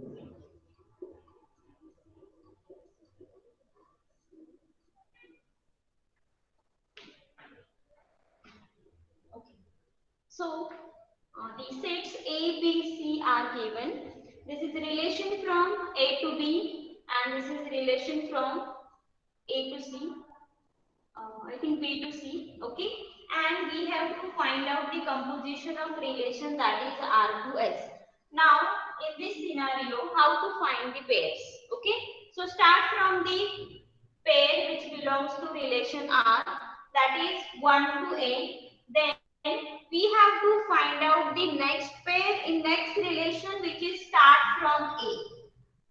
Okay. So the sets A, B, C are given. This is relation from A to B, and this is relation from A to C. I think B to C. Okay, and we have to find out the composition of relation, that is R to S. Now, in this scenario, how to find the pairs? Okay, so start from the pair which belongs to relation R, that is 1 to A. Then we have to find out the next pair in next relation, which is start from A.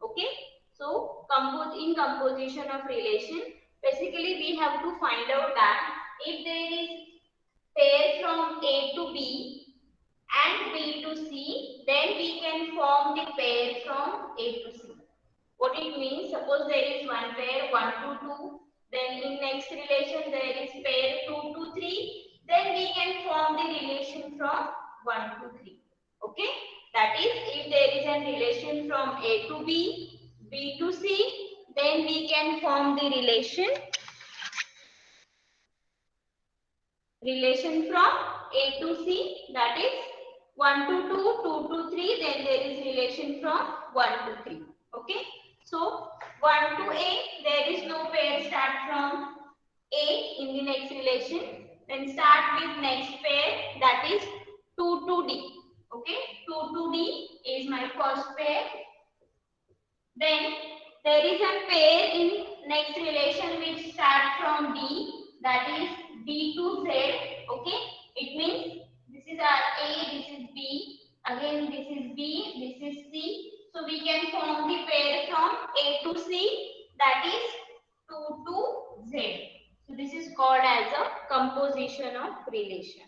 Okay, so in composition of relation, basically we have to find out that if there is pair from A to B and B to C, then we can form the pair from A to C. What it means, suppose there is one pair 1 to 2, then in next relation there is pair 2 to 3, then we can form the relation from 1 to 3. Okay, that is, if there is a relation from A to B, B to C, then we can form the relation from A to C, that is 1 to 2, 2 to 3, then there is relation from 1 to 3. Okay, so 1 to A, there is no pair start from A in the next relation. Then start with next pair, that is 2 to D. Okay, 2 to D is my first pair. Then there is a pair in next relation which start from D, that is D to Z. Okay, it means this is our A, this is B, again this is B, this is C. So we can form the pair from A to C, that is 2 to Z. So this is called as a composition of relation.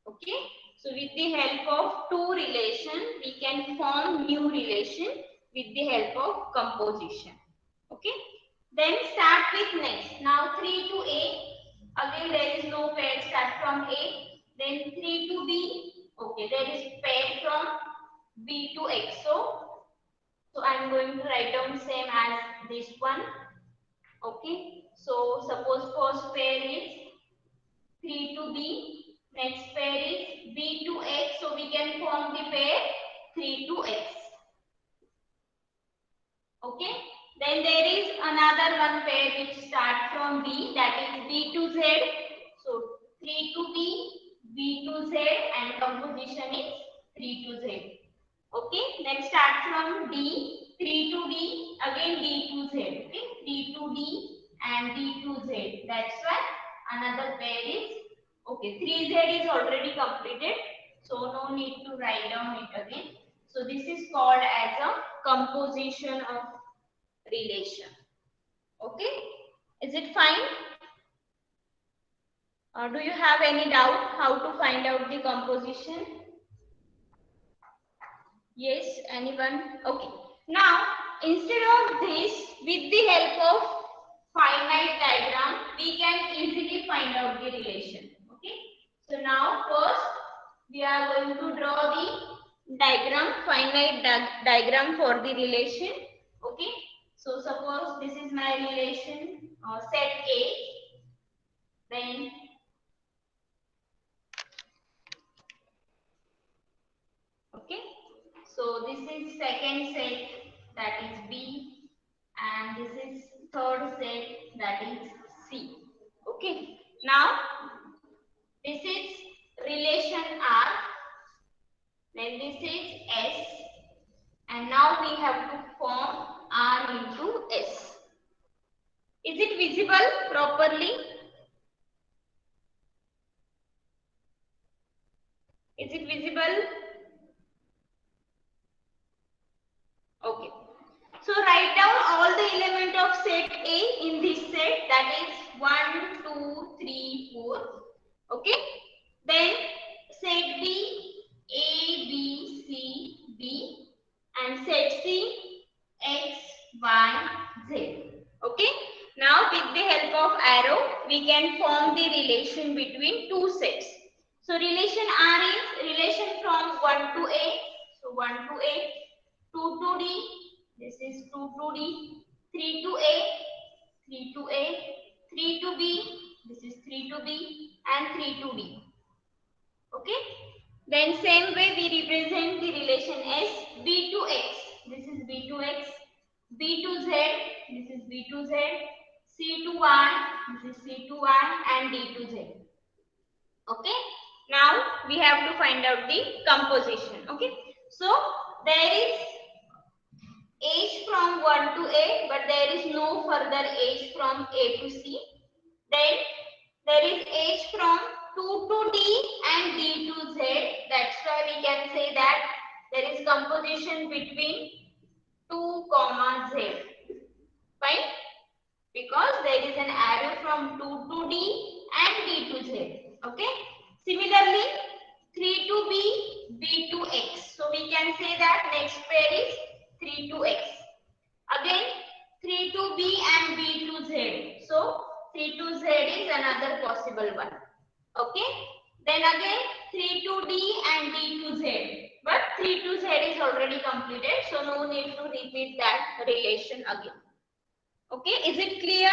Okay, so with the help of two relation, we can form new relation with the help of composition. Okay, then start with next. Now 3 to A, again there is no pair start from A. Then 3 to B, okay, there is pair from B to X. So I am going to write down same as this one. Okay, so suppose first pair is 3 to B, next pair is B to X, so we can form the pair 3 to X. Okay, then there is another one pair which start from B, that is B to Z. So 3 to B, B to Z, and composition is 3 to Z. Okay, then start from D, 3 to D, again D to Z. Okay, 3 to D and D to Z. That's why another pair is, okay, 3Z is already completed, so no need to write down it again. So this is called as a composition of relation. Okay, is it fine? Do you have any doubt how to find out the composition? Yes, anyone? Okay. Now, instead of this, with the help of finite diagram, we can easily find out the relation. Okay. So now, first, we are going to draw the diagram, finite diagram for the relation. Okay. So suppose this is my relation set A. Then okay. So this is second set, that is B, and this is third set, that is C. Okay. Now this is relation R, then this is S, and now we have to form R into S. Is it visible properly? Is it visible? Okay. So write down all the element of set A in this set, that is 1, 2, 3, 4. Okay. Then set B, A, B, C, D, and set C, X, Y, Z. Okay. Now with the help of arrow, we can form the relation between two sets. So relation R is relation from 1 to A. So 1 to A. 2 to D, this is 2 to D, 3 to A, 3 to A, 3 to B, this is 3 to B, and 3 to D. Okay. Then same way we represent the relation S B to X. This is B to X, B to Z, this is B to Z, C to Y, this is C to Y, and D to Z. Okay. Now we have to find out the composition. Okay. So there is H from 1 to A, but there is no further H from A to C. Then there is H from 2 to D and D to Z. That's why we can say that there is composition between 2, Z. Fine? Because there is an arrow from 2 to D and D to Z. Okay? Similarly, 3 to B, B to X. So we can say that next pair is 3 to X. Again, 3 to B and B to Z. So 3 to Z is another possible one. Okay? Then again 3 to D and D to Z. But 3 to Z is already completed. So no need to repeat that relation again. Okay? Is it clear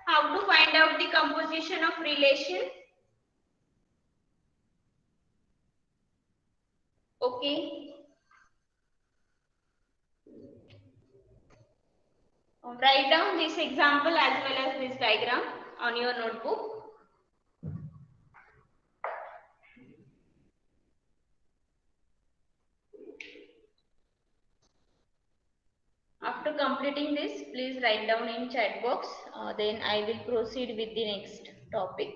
how to find out the composition of relation? Okay. Write down this example as well as this diagram on your notebook. After completing this, please write down in chat box. Then I will proceed with the next topic.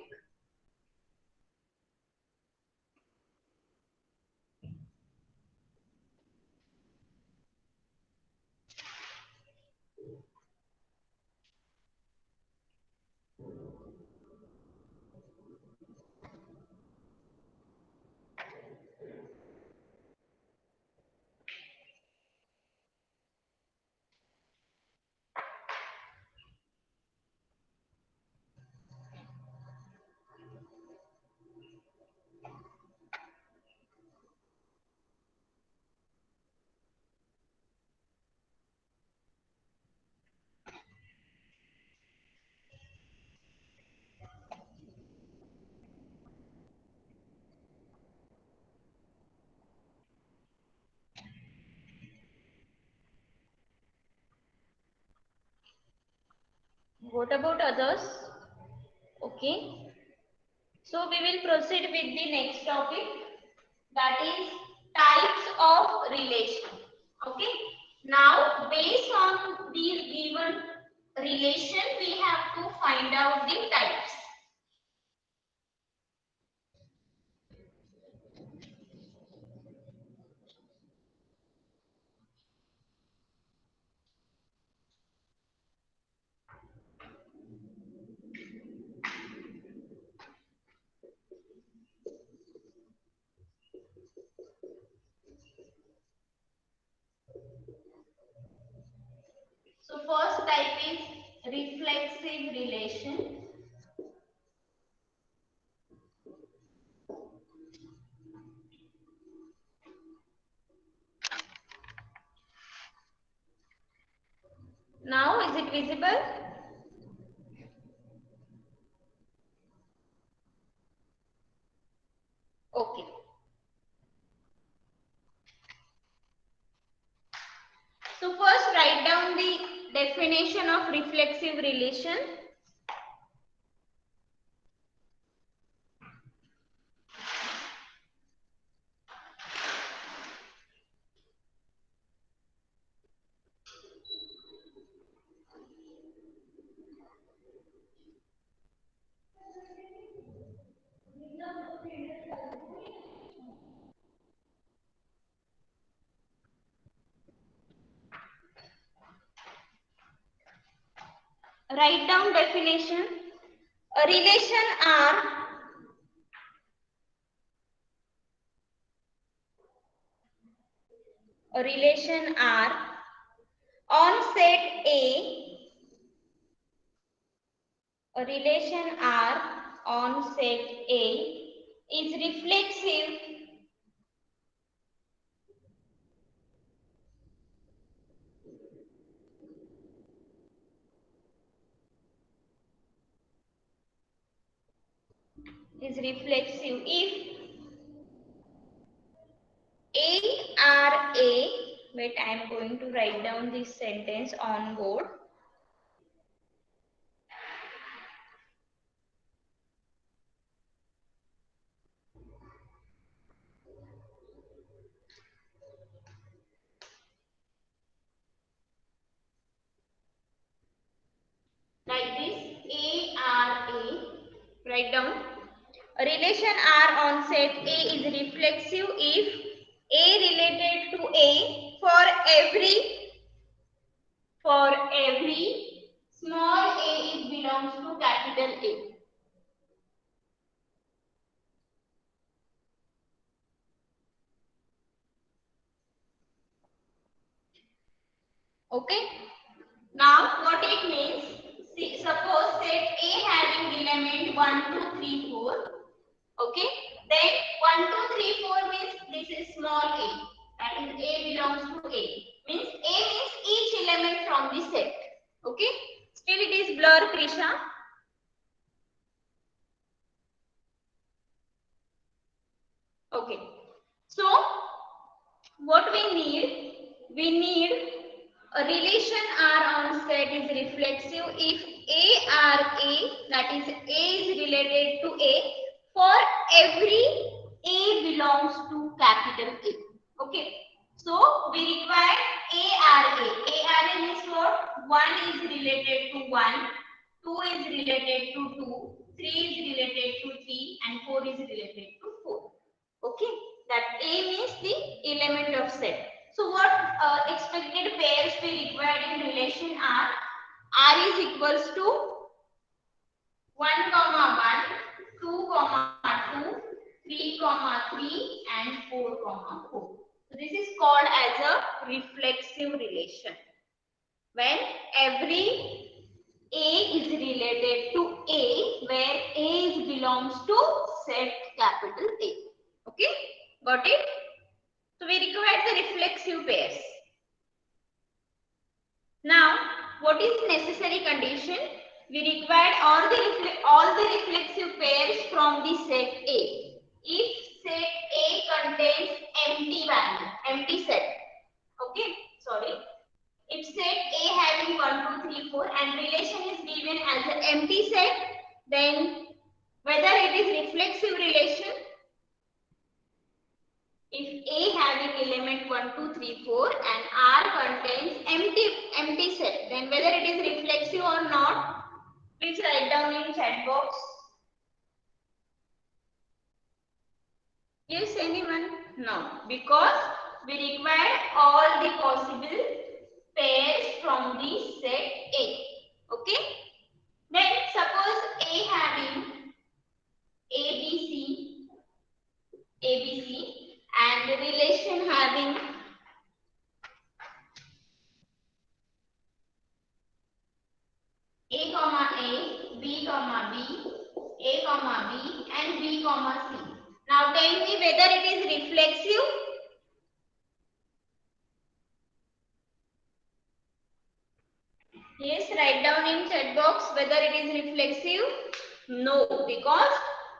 What about others? Okay. So we will proceed with the next topic, that is types of relation. Okay. Now based on the given relation, we have to find out the types. So first type is reflexive relation. Now is it visible? Okay. So first write down the definition of reflexive relation. Write down definition. A relation R on set a relation R on set A is reflexive is reflexive if A R A, wait, I am going to write down this sentence on board. Like this, A R A, write down. A relation R on set A is reflexive if A related to A for every small a it belongs to capital A. Okay. Now what it means? See, suppose set A having element 1, 2, 3, 4. Okay. Then 1, 2, 3, 4 means this is small a. That is A belongs to A. Means A means each element from the set. Okay. Still it is blur, Krisha. Okay. So what we need a relation R on set is reflexive if A R A, that is A is related to A for every A belongs to capital A. Okay. So we require A R A. A R A means what? 1 is related to 1, 2 is related to 2, 3 is related to 3 and 4 is related to 4. Okay, that A means the element of set. So what expected pairs we required in relation R? R is equals to 1, 1, 2, 2, 3, 3 and 4, 4. So this is called as a reflexive relation. When every A is related to A, where A belongs to set capital A. Okay, got it? So we require the reflexive pairs. Now, what is necessary condition? We require all the reflexive pairs from the set A. If set A contains empty set. Okay, sorry. If set A having 1, 2, 3, 4 and relation is given as an empty set, then whether it is reflexive relation, if A having element 1, 2, 3, 4 and R contains empty set, then whether it is reflexive or not, please write down in chat box. Yes, anyone? No, because we require all the possible pairs from the set A. Okay? Then suppose A having ABC and the relation having A comma A, B comma B, A comma B and B comma C. Now tell me whether it is reflexive. Yes, write down in chat box whether it is reflexive. No, because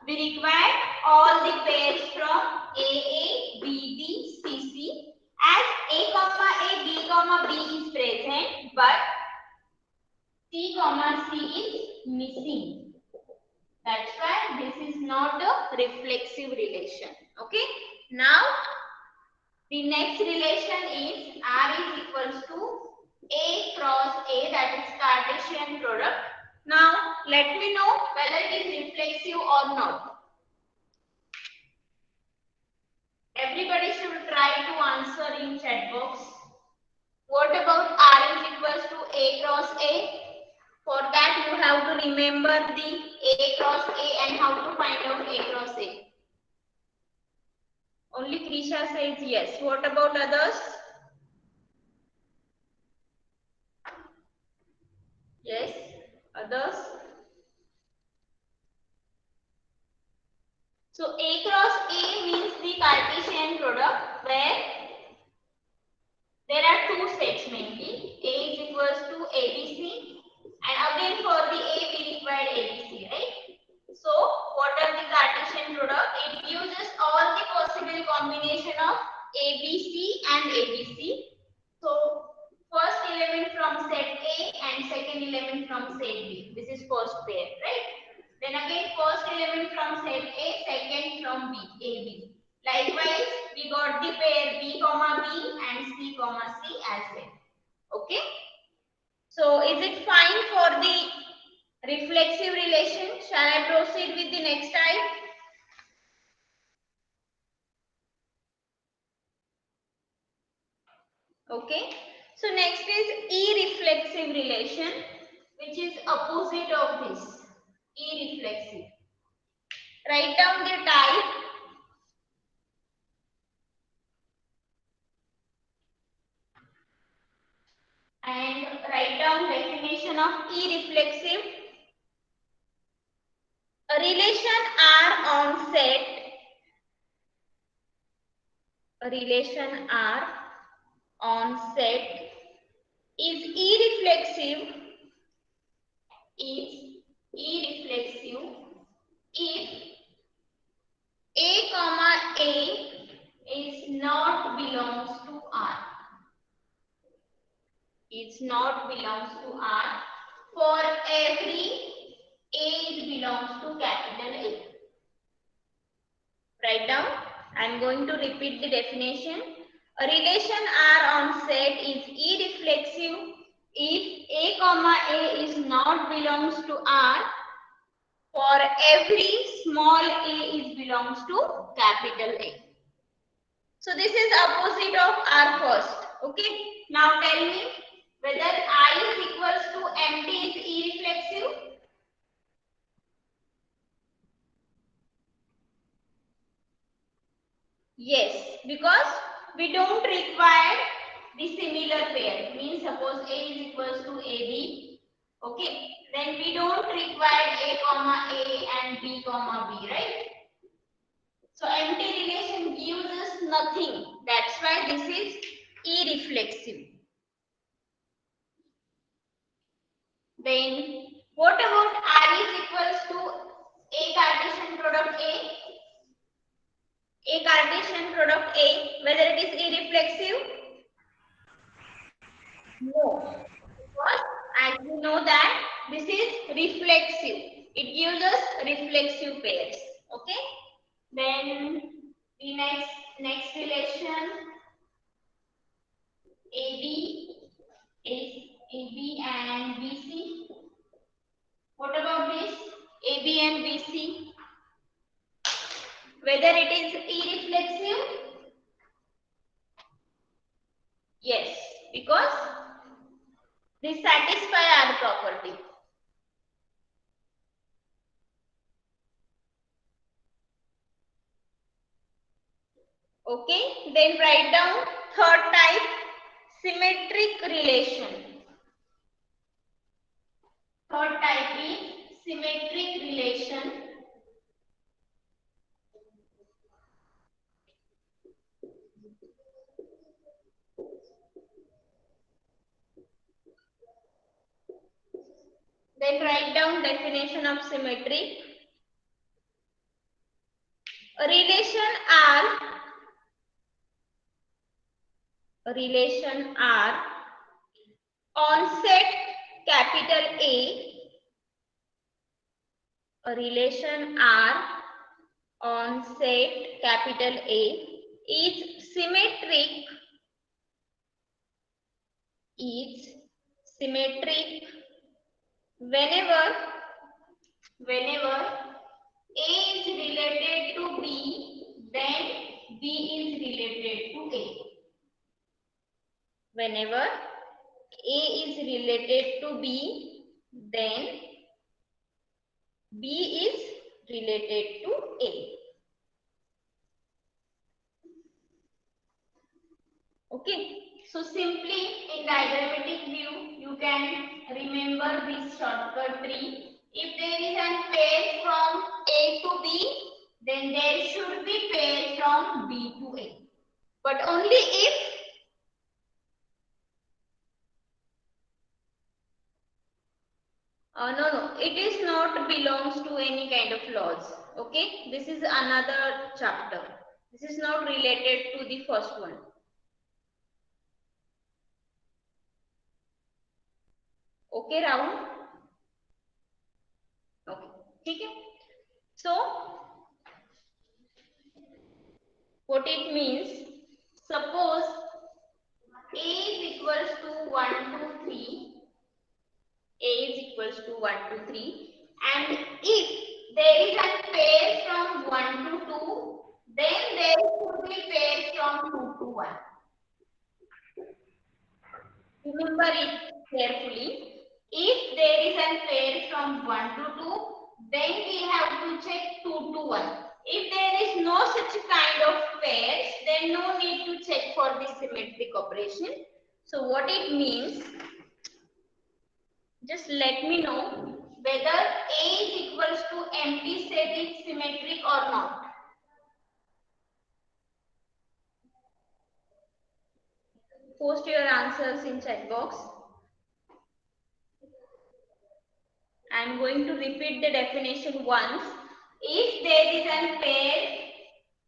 we require all the pairs from AA, BB, CC as A comma A, B comma B is present but C comma C is missing. That's why this is not a reflexive relation. Okay. Now the next relation is R is equals to A cross A, that is Cartesian product. Now let me know whether it is reflexive or not. Everybody should try to answer in chat box. What about R is equals to A cross A? For that you have to remember the A cross A and how to find out A cross A. Only Krisha says yes. What about others? Yes, others? So A cross A means the Cartesian product where there are two sets mainly. A is equals to ABC and again for the A we required ABC, right? So what are the Cartesian product? It uses all the possible combination of ABC and ABC. So first element from set A and second element from set B. This is first pair, right? Then again first element from set A, second from B, AB. Likewise, we got the pair B comma B and C comma C as well. Okay. So is it fine for the reflexive relation? Shall I proceed with the next type? Okay. So next is irreflexive relation, which is opposite of this. Irreflexive. Write down the type. And write down definition of irreflexive. A relation R on set. A relation R on set is irreflexive if A comma A is not belongs to R. Is not belongs to R. For every A is belongs to capital A. Write down. I am going to repeat the definition. A relation R on set is irreflexive if A comma A is not belongs to R. For every small a is belongs to capital A. So this is opposite of R first. Okay. Now tell me whether I is equals to empty is irreflexive. Yes, because we don't require the similar pair. Means suppose A is equals to AB. Okay. Then we don't require A comma A and B comma B, right? So empty relation gives us nothing. That's why this is irreflexive. Then what about R is equals to A Cartesian product A? A Cartesian product A, whether it is irreflexive? No. Because as we know that this is reflexive. It gives us reflexive pairs. Okay. Then the next relation AB is AB and BC. What about this? AB and BC. Whether it is irreflexive? Yes, because they satisfy our property. Okay, then write down third type, symmetric relation. Third type is symmetric relation. Then write down definition of symmetry. A relation R on set capital a relation R on set capital A is symmetric whenever A is related to B, then B is related to A. Whenever A is related to B, then B is related to A. Okay. So simply in diagrammatic view, you can remember this shortcut tree. If there is a pair from A to B, then there should be pair from B to A. But only if no, it is not not belongs to any kind of laws. Okay, this is another chapter. This is not related to the first one. Okay, Rahul? Okay, ठीक है. So what it means, suppose A is equals to 1 to 3, A is equals to 1 to 3, and if there is a pair from 1 to 2, then there should be pair from 2 to 1. Remember it carefully. If there is a pair from 1 to 2, then we have to check 2 to 1. If there is no such kind of pairs, then no need to check for this symmetric operation. So what it means, just let me know whether A is equals to empty set is symmetric or not. Post your answers in chat box. I am going to repeat the definition once. If there is a pair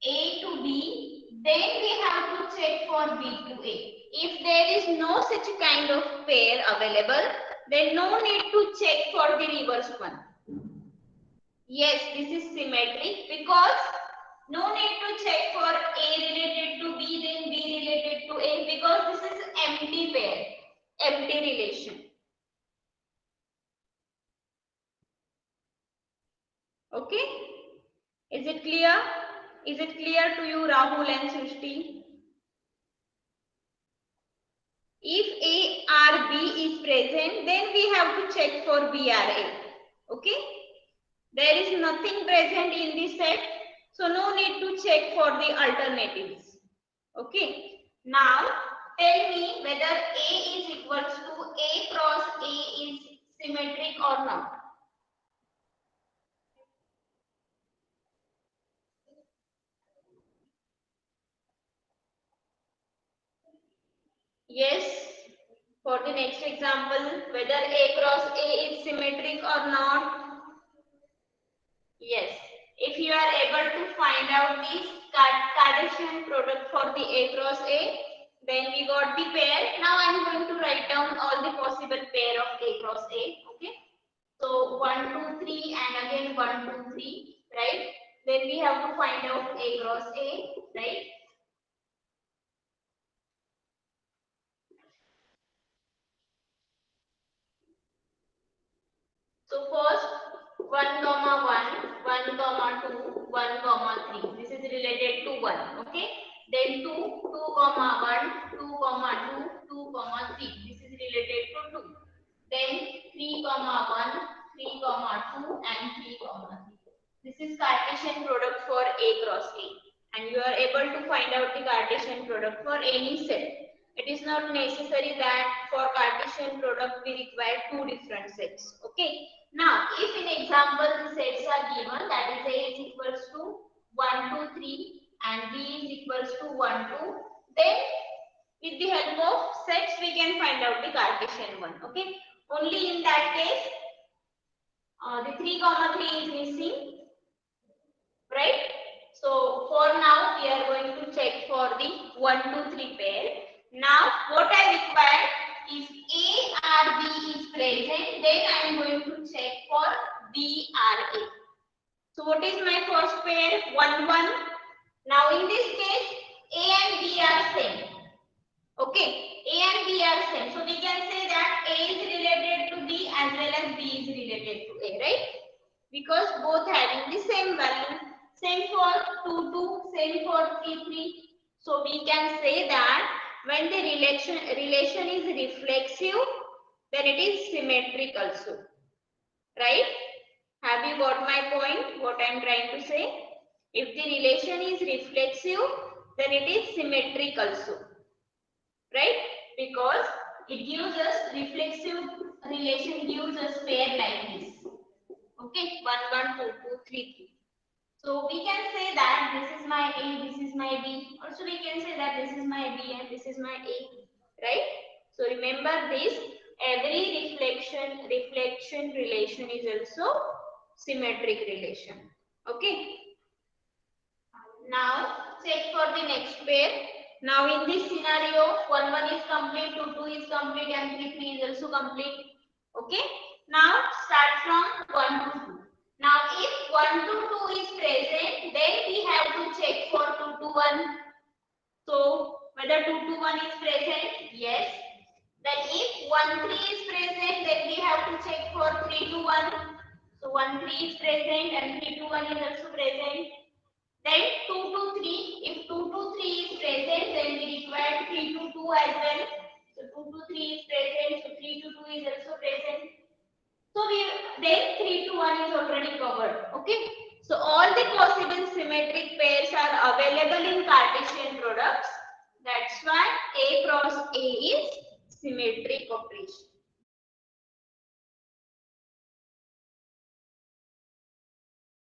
A to B, then we have to check for B to A. If there is no such kind of pair available, then no need to check for the reverse one. Yes, this is symmetric because no need to check for A related to B, then B related to A, because this is empty pair, empty relation. Okay? Is it clear? Is it clear to you, Rahul and Srishti? If A or B is present, then we have to check for B or A. Okay? There is nothing present in this set, so no need to check for the alternatives. Okay? Now, tell me whether A is equals to A cross A is symmetric or not. Yes. For the next example, whether A cross A is symmetric or not. Yes. If you are able to find out this Cartesian product for the A cross A, then we got the pair. Now I am going to write down all the possible pair of A cross A. Okay. So 1, 2, 3 and again 1, 2, 3, right? Then we have to find out A cross A, right? So first 1, comma 1, 1, comma 2, 1, comma 3. This is related to 1. Okay. Then 2, 2, comma 1, 2, comma 2, 2, comma 3. This is related to 2. Then 3, comma 1, 3, comma 2 and 3, comma 3. This is Cartesian product for A cross A. And you are able to find out the Cartesian product for any set. It is not necessary that for Cartesian product we require two different sets. Okay. Now, if in example the sets are given, that is A is equals to 1, 2, 3 and B is equals to 1, 2, then with the help of sets we can find out the Cartesian one. Okay. Only in that case, the 3, comma 3 is missing, right? So for now we are going to check for the 1, 2, 3 pair. Now what I require is A or B is present, then I am going to check for B or A. So what is my first pair? 1, 1. Now in this case A and B are same. Okay, A and B are same. So we can say that A is related to B as well as B is related to A, right? Because both having the same value. Same for 2, 2, same for 3, 3. So we can say that when the relation is reflexive, then it is symmetric also. Right? Have you got my point? What I am trying to say? If the relation is reflexive, then it is symmetric also. Right? Because it gives us reflexive relation, gives us pair like this. Okay, 1, 1, 2, 2, 3, 3. So we can say that this is my A, this is my B. Also we can say that this is my B and this is my A, right? So remember this, every reflection relation is also symmetric relation. Okay. Now check for the next pair. Now in this scenario, 1 is complete, 2 is complete, and 3 is also complete. Okay. Now start from 1 to 2. Now if 1 to 2 is present, then we have to check for 2 to 1. So whether 2 to 1 is present? Yes. Then if 1 3 is present, then we have to check for 3 to 1. So 1 3 is present and 3 to 1 is also present. Then 2 to 3. If 2 to 3 is present, then we require 3 to 2 as well. So 2 to 3 is present, so 3 to 2 is also present. So then 3 to 1 is already covered. Okay. So all the possible symmetric pairs are available in Cartesian products. That's why A cross A is symmetric operation.